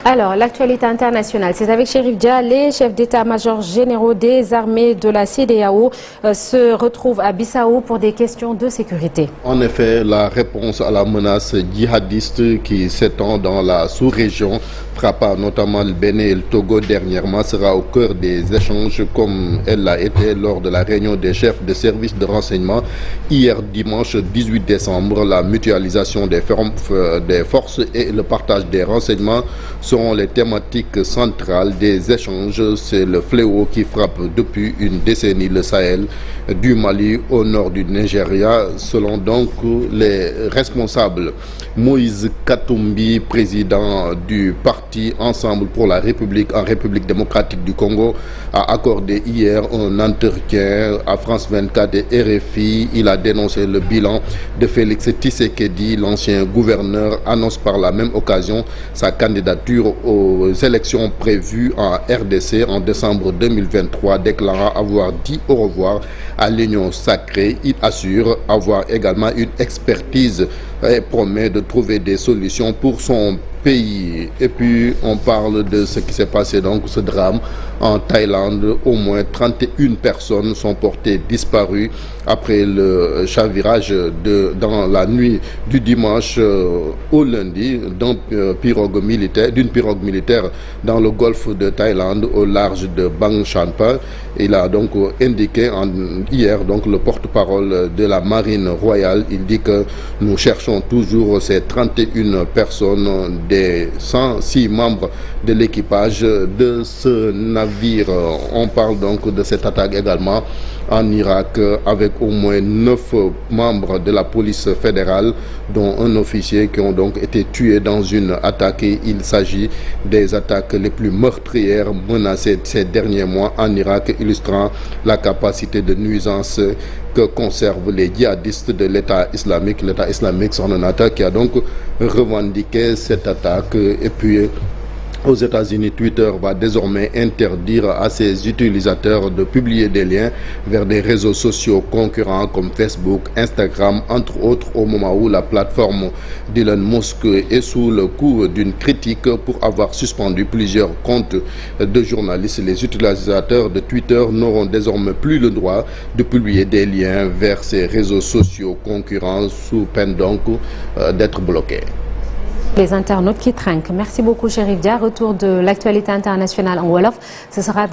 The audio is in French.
Alors, l'actualité internationale, c'est avec Chérif Dia. Les chefs d'état-major généraux des armées de la CEDEAO se retrouvent à Bissau pour des questions de sécurité. En effet, la réponse à la menace djihadiste qui s'étend dans la sous-région, frappant notamment le Bénin et le Togo dernièrement, sera au cœur des échanges comme elle l'a été lors de la réunion des chefs de services de renseignement hier dimanche 18 décembre. La mutualisation des forces et le partage des renseignements seront les thématiques centrales des échanges. C'est le fléau qui frappe depuis une décennie le Sahel, du Mali au nord du Nigeria, selon donc les responsables. Moïse Katumbi, président du parti Ensemble pour la République en République démocratique du Congo, a accordé hier un entretien à France 24 et RFI. Il a dénoncé le bilan de Félix Tshisekedi. L'ancien gouverneur annonce par la même occasion sa candidature aux élections prévues en RDC en décembre 2023, déclarant avoir dit au revoir à l'Union sacrée. Il assure avoir également une expertise et promet de trouver des solutions pour son pays. Et puis on parle de ce qui s'est passé, donc ce drame en Thaïlande. Au moins 31 personnes sont portées disparues après le chavirage dans la nuit du dimanche au lundi d'une pirogue militaire dans le golfe de Thaïlande au large de Bang Chanpa. Il a donc indiqué hier donc le porte-parole de la marine royale. Il dit que nous cherchons toujours ces 31 personnes des 106 membres de l'équipage de ce navire. On parle donc de cette attaque également en Irak avec au moins 9 membres de la police fédérale, dont un officier, qui ont donc été tués dans une attaque. Il s'agit des attaques les plus meurtrières menacées ces derniers mois en Irak, illustrant la capacité de nuisance que conservent les djihadistes de l'État islamique. L'État islamique, son attaque, qui a donc revendiqué cette attaque. Et puis aux États-Unis, Twitter va désormais interdire à ses utilisateurs de publier des liens vers des réseaux sociaux concurrents comme Facebook, Instagram, entre autres, au moment où la plateforme d'Elon Musk est sous le coup d'une critique pour avoir suspendu plusieurs comptes de journalistes. Les utilisateurs de Twitter n'auront désormais plus le droit de publier des liens vers ces réseaux sociaux concurrents, sous peine donc d'être bloqués. Les internautes qui trinquent. Merci beaucoup, Chérif Dia. Retour de l'actualité internationale en Wolof. Ce sera